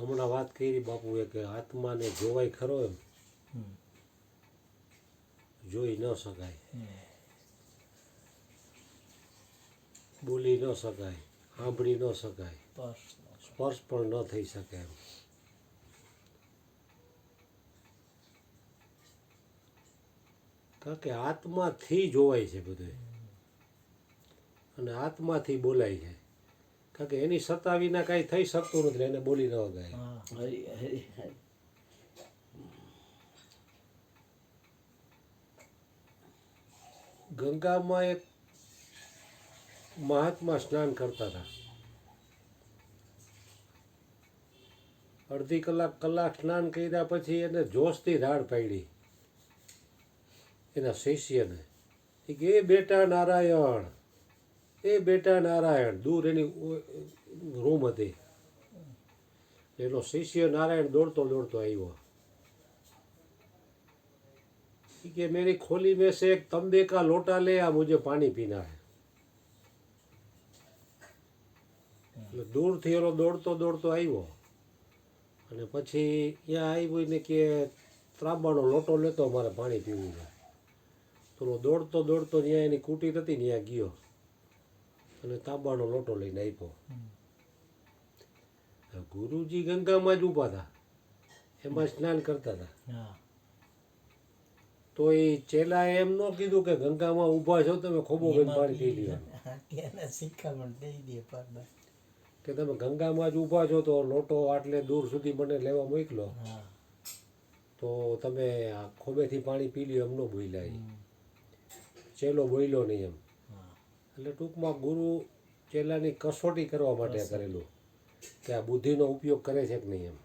હમણાં વાત કરી બાપુએ કે આત્માને જોવાય ખરો એમ જોઈ ન શકાય, બોલી ન શકાય, સાંભળી ન શકાય, સ્પર્શ પણ ન થઈ શકે એમ. કારણ કે આત્માથી જોવાય છે બધું અને આત્માથી બોલાય છે. કારણ કે એની સત્તા વિના કાંઈ થઈ શકતું નથી, એને બોલી ન ગાય. ગંગામાં એક મહાત્મા સ્નાન કરતા હતા. અડધી કલાક સ્નાન કર્યા પછી એને જોશથી રાડ પાડી એના શિષ્યને. કે એ બેટા નારાયણ, એ બેટા નારાયણ. દૂર એની રૂમ હતી. એનો શિષ્ય નારાયણ દોડતો દોડતો આવ્યો. कि मेरी खोली में से एक तंबे का लोटा ले आ, मुझे पानी पीना है. એટલે દૂરથી એનો દોડતો દોડતો આવ્યો અને પછી ત્યાં આવ્યો ને કે ત્રાંબાનો લોટો લેતો મારે પાણી પીવું છે. તો દોડતો દોડતો ત્યાં એની કુટીર હતી ત્યાં ગયો અને તાંબાનો લોટો લઈને આપ્યો. ગુરુજી ગંગામાં જ ઊભા હતા, એમાં સ્નાન કરતા હતા. તો એ ચેલાએ એમ ન કીધું કે ગંગામાં ઊભા છો તમે ખોબો ભાઈ પાણી પી લ્યો, કે તમે ગંગામાં જ ઊભા છો તો લોટો આટલે દૂર સુધી મને લેવા મોકલો તો તમે ખોબેથી પાણી પી લ્યો, એમ ન બોલ્યા. ચેલો બોલ્યો નહીં એમ. એટલે ટૂંકમાં ગુરુ ચેલાની કસોટી કરવા માટે કરેલું કે આ બુદ્ધિનો ઉપયોગ કરે છે કે નહીં એમ.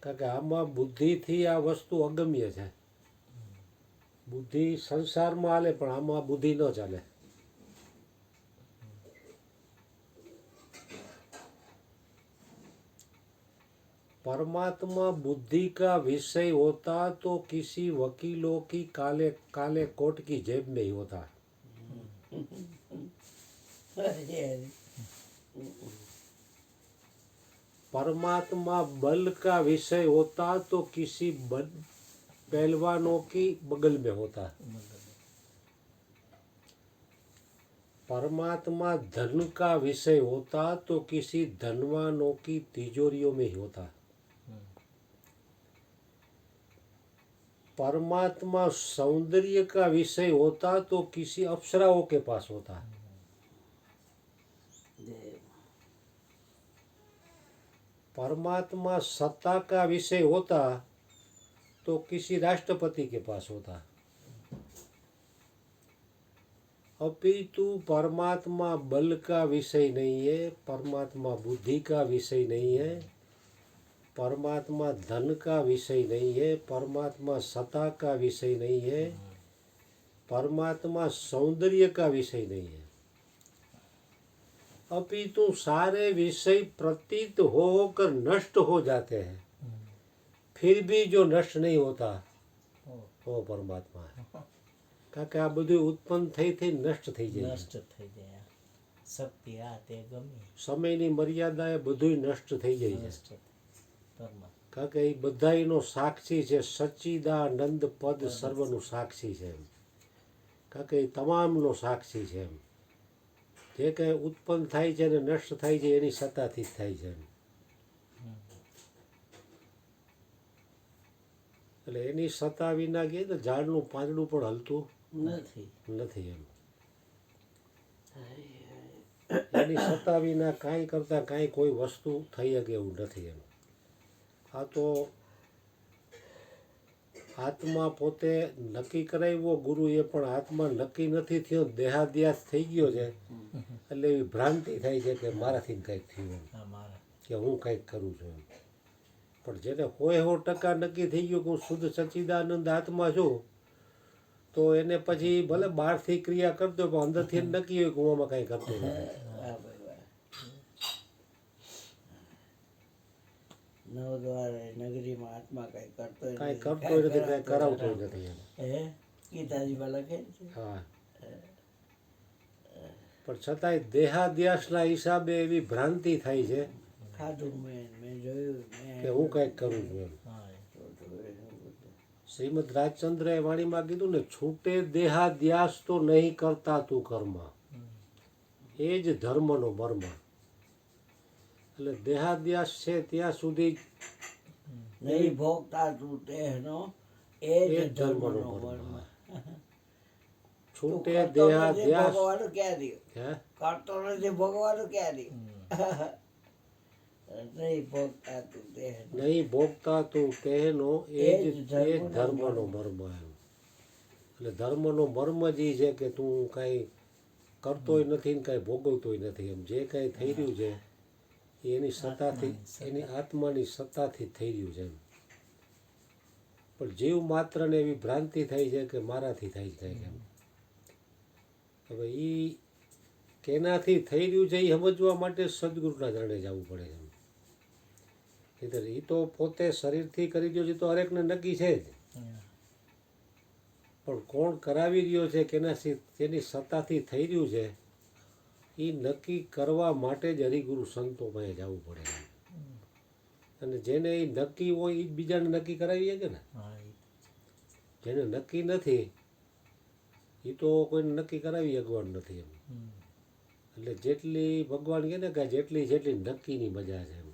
કારણ કે આમાં બુદ્ધિથી આ વસ્તુ અગમ્ય છે. બુદ્ધિ સંસારમાં હાલે પણ આમાં બુદ્ધિ ન ચાલે. परमात्मा बुद्धि का विषय होता तो किसी वकीलों की काले काले कोट की जेब में ही होता. परमात्मा बल का विषय होता तो किसी पहलवानों की बगल में होता. परमात्मा धन का विषय होता तो किसी धनवानों की तिजोरियों में ही होता. परमात्मा सौंदर्य का विषय होता तो किसी अप्सराओं के पास होता. परमात्मा सत्ता का विषय होता तो किसी राष्ट्रपति के पास होता. अपितु परमात्मा बल का विषय नहीं है, परमात्मा बुद्धि का विषय नहीं है, परमात्मा धन का विषय नहीं है, परमात्मा सत्ता का विषय नहीं है, परमात्मा सौंदर्य का विषय नहीं है. अपितु सारे विषय प्रतीत होकर नष्ट हो जाते हैं, फिर भी जो नष्ट नहीं होता वो परमात्मा है. કારણ કે આ બધું ઉત્પન્ન થઈ નષ્ટ થઈ જાય. શક્તિ આ તે ગમે સમયની મર્યાદાએ બધું નષ્ટ થઈ જાય છે. કારણ કે એ બધાયનો સાક્ષી છે. સચ્ચિદાનંદ પદ સર્વનું સાક્ષી છે એમ. કારણ કે એ તમામનો સાક્ષી છે એમ. જે કંઈ ઉત્પન્ન થાય છે અને નષ્ટ થાય છે એની સત્તાથી જ થાય છે એમ. એટલે એની સત્તા વિના કે ઝાડનું પાંદડું પણ હલતું નથી એમ. એની સત્તા વિના કાંઈ કરતા કાંઈ કોઈ વસ્તુ થઈ શકે એવું નથી એમ. આ તો આત્મા પોતે નક્કી કરાવ્યો ગુરુએ, પણ આત્મા નક્કી નથી થયો, દેહાદ્યાસ થઈ ગયો છે. એટલે એવી ભ્રાંતિ થાય છે કે મારાથી કંઈક થયું કે હું કંઈક કરું છું એમ. પણ જેને 100% નક્કી થઈ ગયું કે હું શુદ્ધ સચ્ચિદાનંદ આત્મા છું, તો એને પછી ભલે બહારથી ક્રિયા કરતો પણ અંદરથી નક્કી હોય કે હું આમાં કાંઈ કરતો નથી. નગરીમાં આત્મા કઈ કરતો કાંઈ કરતો નથી, કાંઈ કરાવતો નથી એમ. ગીતાજીમાં લખે છે. હા, પણ છતાંય દેહાદ્યાસના હિસાબે એવી ભ્રાંતિ થાય છે ખાધું મેં જોયું કે હું કંઈક કરું છું એમ. શ્રીમદ રાજચંદ્રએ વાણીમાં કીધું ને, છૂટે દેહાદ્યાસ તો નહીં કરતા તું કર્મ, એ જ ધર્મનો મર્મ. એટલે દેહાદ્યાસ છે ત્યાં સુધી નહીં ભોગતા તું તેનો એ જ ધર્મનો મર્મ. છૂટે કરતો નથી દેહાદ્યાસ ભોગવાનું ક્યાં રહ્યું? હે કરતો નથી ભોગવાનું ક્યાં રહ્યું? નહીં ભોગતા તું તેનો નહીં ભોગતા તું તેનો એ જ ધર્મનો મર્મ એમ. એટલે ધર્મનો મર્મ જ ઈ છે કે તું કાંઈ કરતોય નથી ને કાંઈ ભોગવતોય નથી એમ. જે કાંઈ થઈ રહ્યું છે એ એની સત્તાથી, એની આત્માની સત્તાથી થઈ રહ્યું છે એમ. પણ જીવ માત્રને એવી ભ્રાંતિ થાય છે કે મારાથી થાય છે એમ. હવે એ કેનાથી થઈ રહ્યું છે એ સમજવા માટે સદગુરુના જાણે જવું પડે છે. નહીંતર એ તો પોતે શરીરથી કરી રહ્યો છે તો હરેકને નક્કી છે જ, પણ કોણ કરાવી રહ્યો છે, કેનાથી તેની સત્તાથી થઈ રહ્યું છે એ નક્કી કરવા માટે જ હરિગુરુ સંતો પાસે જવું પડે છે. અને જેને એ નક્કી હોય એ જ બીજાને નક્કી કરાવી શકે ને. જેને નક્કી નથી એ તો કોઈને નક્કી કરાવી અગવડ નથી એમ. એટલે જેટલી ભગવાન કહે ને કે જેટલી જેટલી નક્કીની મજા છે એમ.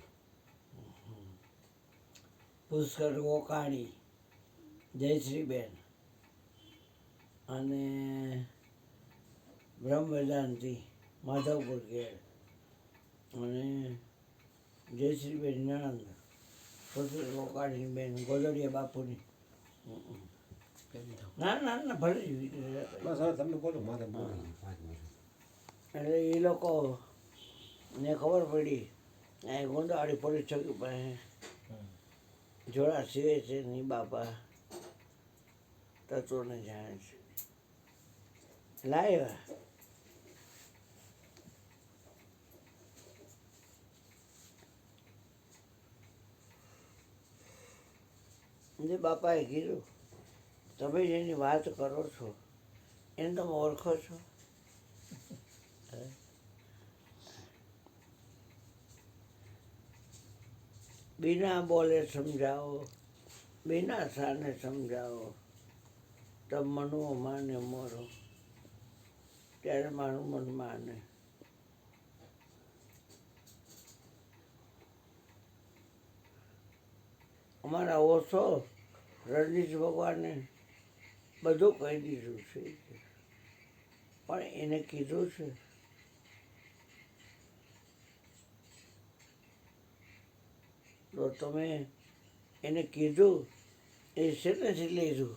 પુષ્કર ગોકાણી, જયશ્રીબેન અને બ્રહ્મ વેદાંતિ માધવપુર ઘેર અને જયશ્રીબેન નણંદ, પુષ્કર ગોકાણીની બેન ગોદડિયા બાપુની. ના ના ના ભલે બસ હવે તમે બોલો, મારે બોલવું 5 મિનિટ. એટલે એ લોકો ને ખબર પડી અહીં ગોંદાવાડી પોલીસ ચોકી પાસે જોડા સીવે છે ની બાપા તત્વોને જાણે છે. લાવ્યા જે બાપાએ કીધું, તમે જેની વાત કરો છો એને તમે ઓળખો છો? बिना बोले समझाओ, बिना साने समझाओ, तब मनो माने मोरो, ત્યારે મારું મન માને. અમારા ઓછો રણજીત ભગવાને બધું કહી દીધું છે, પણ એને કીધું છે તો તમે એને કીધું એ છે નથી લીધું.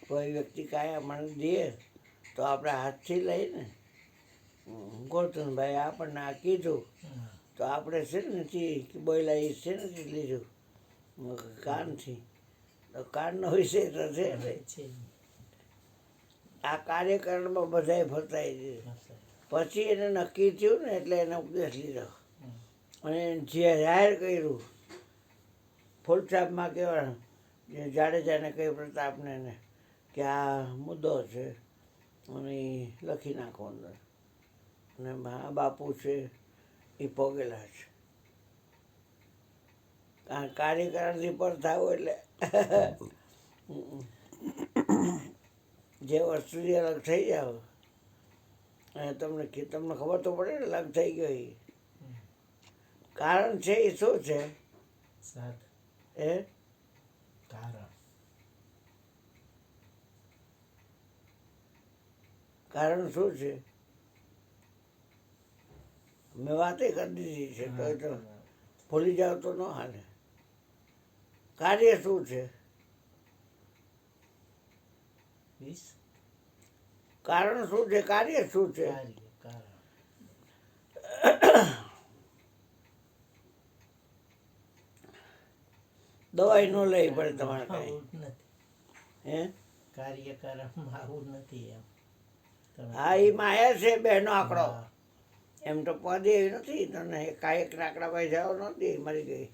કોઈ વ્યક્તિ કાંઈ મને દે તો આપણે હાથથી લઈને ગોરધનભાઈ આપણને આ કીધું તો આપણે છે નથી બોલ્યા એ છે નથી લીધું કાનથી, તો કાનનો વિષય તો છે. આ કાર્યકરણમાં બધાએ ફસાઈ દીધું. પછી એને નક્કી થયું ને એટલે એને ઉપદેશ લીધો અને જે જાહેર કર્યું ફૂલછાપમાં કહેવાનું, જે જાડેજાને કહ્યું પ્રતાપને ને કે આ મુદ્દો છે અને એ લખી નાખો અંદર, અને આ બાપુ છે એ પોગેલા છે. કારણ કાર્યકરણથી પર થવું એટલે જે વસ્તુથી અલગ થઈ જાવ અને તમને ખબર તો પડે ને અલગ થઈ ગયો. એ કારણ છે એ શું છે? એ કારણ શું છે? મેં વાતે કરી દીધી છે તો ભૂલી જાવ તો ન હાલે. કાર્ય શું છે? કારણ શું છે? કાર્ય શું છે? દવાઈ ન લઈ પડે તમારે કઈ. હે હા એ માયા છે બેનો આંકડો. એમ તો પદે એવી નથી તને કાંઈક આંકડા ભાઈ જાવ નથી મરી ગઈ.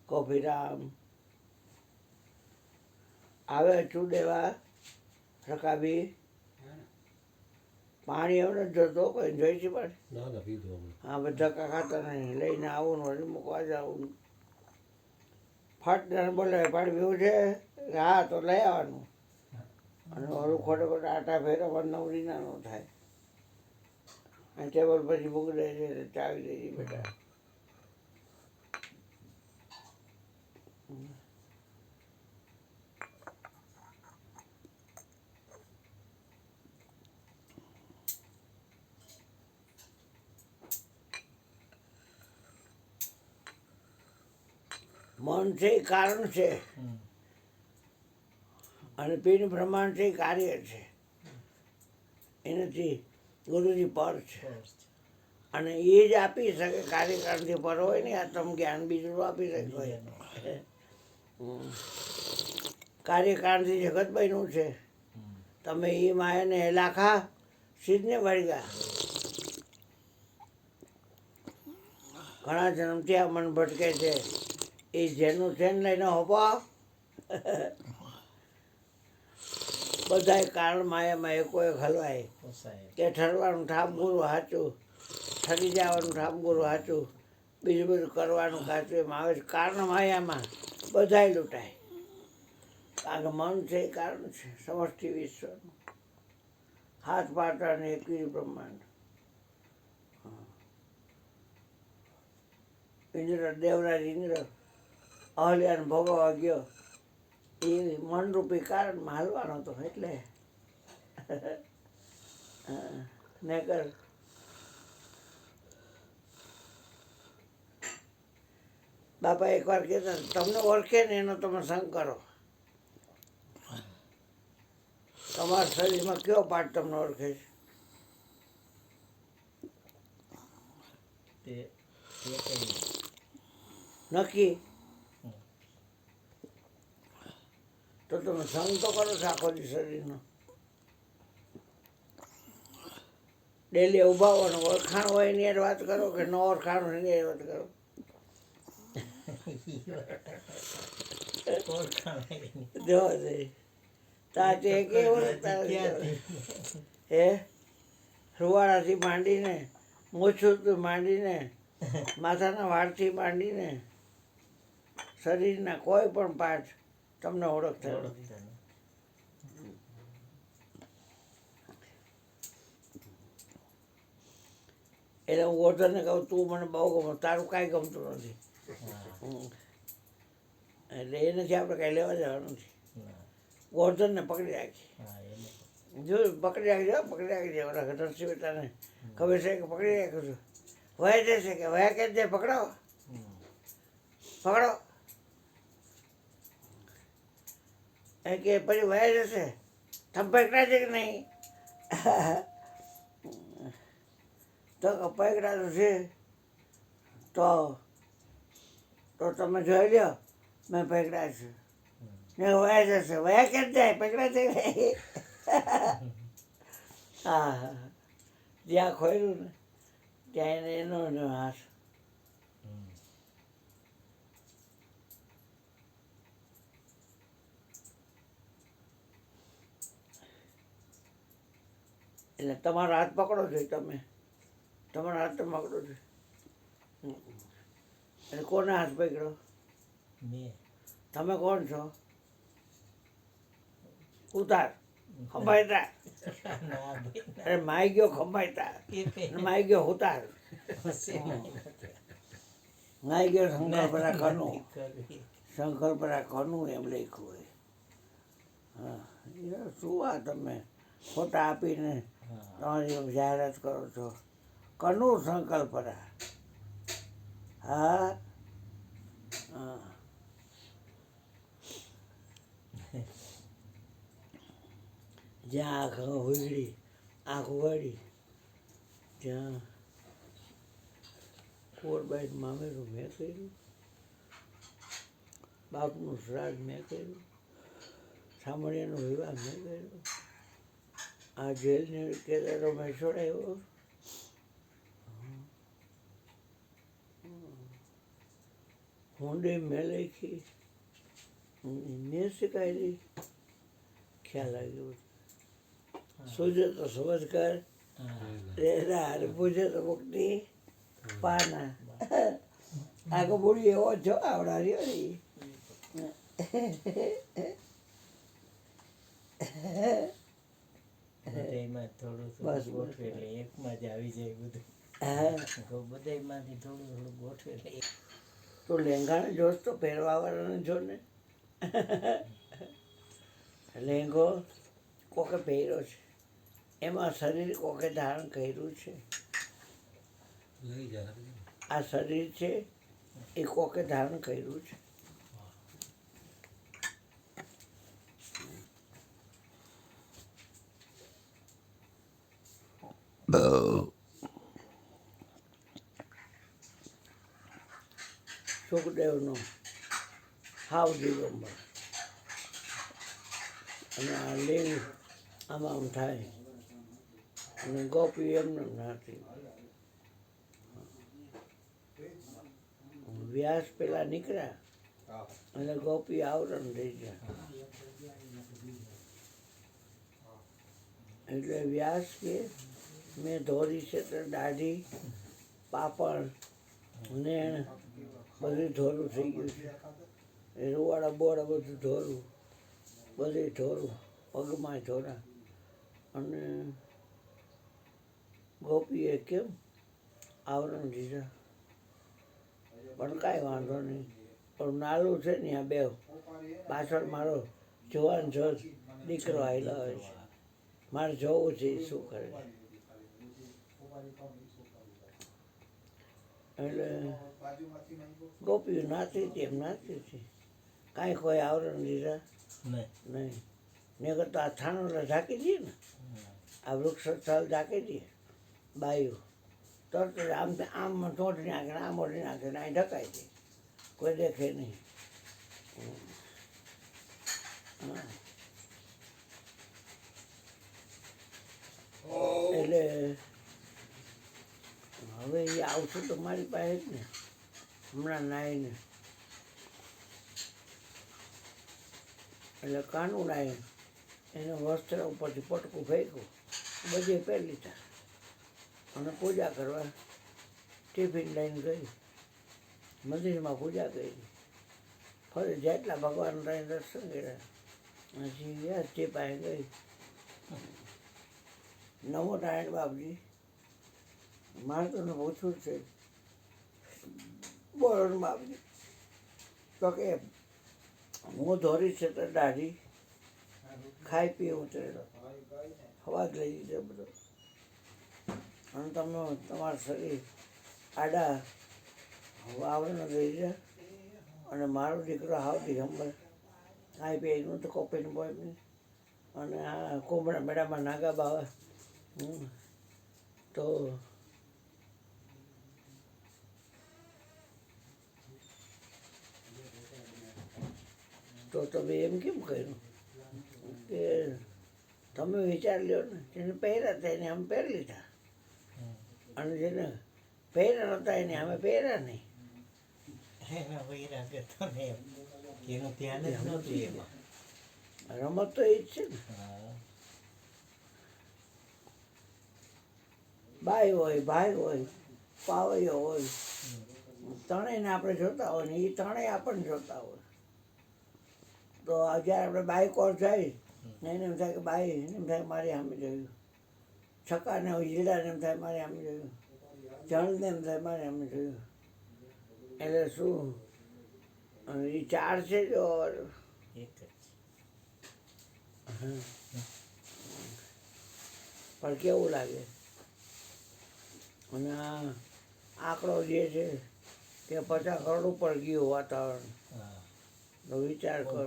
કોફીરામ આવે ચૂડેવા રકાબી પાણી એમને જતો કોઈ જોઈ છે પાણી ના ના પીધું હમણાં. હા બધા ખાતા નહીં લઈને આવું ને વળી મૂકવા જવું ફટ બોલે પાણી પીવું છે કે હા તો લઈ આવવાનું અને ઓલું ખોટે ખોટા આટા ફેરવવા નવરી ના ન થાય અને ટેબલ પછી મૂકી દે છે ચાવી દે છે બેટા મન છે એ કારણ છે અને પિંડ બ્રહ્માંડ છે એ કાર્ય છે એનાથી ગુરુજી પર છે અને એ જ આપી શકે કાર્યકારણથી પર હોય ને આત્મ જ્ઞાન બીજું આપી શકે હોય કાર્યકારણથી જગત બન્યું છે તમે એ માયાને લાખા સિદ્ધને વળગ્યા ઘણા જન્મથી આ મન ભટકે છે એ જેનું છે ને લઈને હોપો બધાય કારણ માયામાં એકો એક હલવાય કે ઠરવાનું ઠામ ગુરુ સાચું ઠરી જવાનું ઠામ ગુરુ સાચું બીજું બધું કરવાનું કાચું એમ આવે છે કારણ માયામાં બધાય લૂંટાય કારણ કે મન છે એ કારણ છે સમષ્ટિ વિશ્વનું હાથ પાટાને એકવીસ બ્રહ્માંડ ઇન્દ્ર દેવરાજ ઇન્દ્ર અહલ્યાને ભોગવવા ગયો એ મનરૂપી કારણમાં હાલવાનો હતો એટલે ને કર બાપા એકવાર કહેતા તમને ઓળખે ને એનો તમે સંગ કરો તમારા શરીરમાં કયો પાર્ટ તમને ઓળખે છે નક્કી તો તમે સંગ તો કરો છો આખો દી શરીરનો ડેલી ઊભા હોય ને ઓળખાણ હોય એની યાર વાત કરો કે ન ઓળખાણ હોય એની યાર વાત કરો જો તાતે કેવું હે રૂવાડાથી માંડીને મૂછું માંડીને માથાના વાળથી માંડીને શરીરના કોઈ પણ પાર્ટ તમને ઓળખતા નથી એટલે હું ગોધરને કહું તું મને બહુ ગમે તારું કાંઈ ગમતું નથી એટલે એ નથી આપણે કાંઈ લેવા જવાનું નથી ગોધરને પકડી રાખી જો પકડી રાખી જાય ઓલા ઘટરસી બેટાને ખબર છે કે પકડી રાખ્યું છું વહે જશે કે વહે કે જાય પકડો એ કે પછી વહે જશે તમે પકડા છે કે નહીં તો પકડાતું છે તો તમે જોઈ લો મેં પકડા છે ને વયા જશે વયા કેમ જાય પકડા છે હા જ્યાં ખોયલું ને ત્યાં એનો હાથ એટલે તમારો હાથ પકડો છો તમે તમારા હાથ તો પકડો છો એટલે કોને હાથ પકડો તમે કોણ છો ઉતાર ખંભાઈતા અરે માઈ ગયો ખંભાઈતા માઈ ગયો ઉતાર માઈ ગયો શંકરપરા ઘનું શંકરપરા ઘનું એમ લખ્યું હોય હા શું આ તમે ફોટા આપીને તમારી જાહેરાત કરો છો કનું સંકલ્પરા હા હા જ્યાં આંખ ઉગાડી ત્યાં કોરબાઈટ મામેરું મેં કર્યું બાપનું શ્રાદ્ધ મેં કર્યું સામળિયાનો વિવાહ મેં કર્યો આ જેલને કેદારો મેં છોડાયો હુંડી મેં લખી મેં શીખાયેલી ખ્યાલ આવી ગયો સૂજે તો સમજ કર રેરા અને પૂજે તો મુક્તિ પાના આગળ બોલી એવો છો આવડાવી બધાયમાં થોડું બસ, થોડું ગોઠવે એટલે એકમાં જ આવી જાય બધું બધાયમાંથી થોડું થોડું ગોઠવે એટલે તો લેંઘાને જોશ તો પહેરવાવાળાને જો ને લેંઘો કોકે પહેર્યો છે એમાં શરીર કોકે ધારણ કર્યું છે લઈ જા આ શરીર છે એ કોકે ધારણ કર્યું છે સુખદેવનો હાવ દિગંબર અને આ લિંગ આમાં આમ થાય અને ગોપી એમને નથી વ્યાસ પેલા નીકળ્યા અને ગોપી આવરણ થઈ ગયા એટલે વ્યાસ કે મેં ધોરી છે તો દાઢી પાપડ નેણ બધું ધોરું થઈ ગયું છે એ રૂવાડા બોડા બધું ધોરું બધે ધોરું પગમાં ધોરા અને ગોપીએ કેમ આવરણ દીધા પણ કાંઈ વાંધો નહીં પણ નાલું છે ને આ બે પાછળ મારો જવાન જોત દીકરો આવેલો હોય છે મારે જોવું છે એ શું કરે એટલે ગોપીઓ નાચી હતી એમ નાચી હતી કાંઈ કોઈ આવરણ દીધા નહીં મેં કરતો આ થાણોલા ઢાંકી દઈએ ને આ વૃક્ષ સ્થળ ઢાંકી દઈએ બાયું તરત જ આમ આમ ચોંટી નાખે આમ ઓઢી નાખે ને અહીં ઢકાઈ દે કોઈ દેખે નહીં એટલે હવે એ આવશું તો મારી પાસે જ ને હમણાં નાહીને એટલે કાનું નાહી એને વસ્ત્ર ઉપરથી પટકું ફેંક્યું બધે પહેરી લીધા અને પૂજા કરવા ટિફિન લઈને ગઈ મંદિરમાં પૂજા કરી ફરી જેટલા ભગવાન લઈને દર્શન કર્યા હજી વ્યાસજી પાસે ગઈ નમો નારાયણ બાપજી મારે તમને પૂછવું છે બોલો ને બાપજી તો કે હું ધોરી છે તો દાઢી ખાઈ પી ઉતરેલો હવા જ લઈ દીધો બધો અને તમે તમારું શરીર આડા આવરણ લઈ જાય અને મારો દીકરો હાવ દિગંબર કાંઈ પહેર્યું તો કોપીનું બોયનું અને આ કોમડા મેળામાં નાગા બાવા તો તમે એમ કેમ કર્યું કે તમે વિચાર લ્યો ને જેને પહેર્યા હતા એને અમે પહેરી લીધા અને જેને પહેર્યા નહોતા એને અમે પહેર્યા નહીં એના વૈરાગ હતો ને એમ એનું ધ્યાન જ નહોતું એમાં રમત તો એ જ છે ને બાઈ હોય ભાઈ હોય પાવૈયો હોય ત્રણેયને આપણે જોતા હોય ને એ ત્રણેય આપણને જોતા હોય તો જ્યારે આપણે બાઈક ઓર જાય ને એને એમ થાય કે બાઈ એમ થાય મારી સામે જોયું છક્કાને હીરાને એમ થાય મારે સામે જોયું જળને એમ થાય મારે સામે જોયું એટલે શું એ ચાર છે જો એક જ પણ કેવું લાગે અને આ આંકડો જે છે કે 50 કરોડ ઉપર ગયું વાતાવરણ તો વિચાર કરો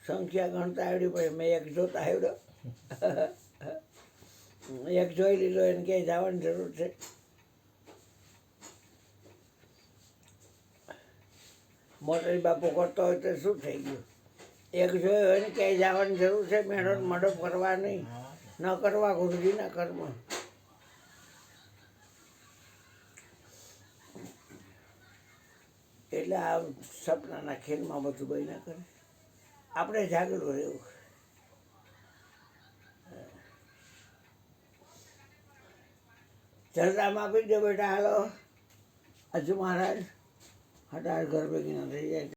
સંખ્યા ગણતા આવડી પડે મેં એક જોતા આવડ્યો એક જોઈ લીધો એને ક્યાંય જવાની જરૂર છે મોટરી બાપુ કરતો હોય તો શું થઈ ગયું એક જોયો હોય ને ક્યાંય જવાની જરૂર છે મેળો મડપ કરવા નહીં ન કરવા ગુરુજીના કર્મ એટલે આ સપનાના ખેલમાં બધું બન્યા કરે આપણે જાગૃત રહેવું. ચરતામાં આપી દો બેટા, હાલો. હજુ મહારાજ હટાર ઘર ભેગી ન થઈ જાય.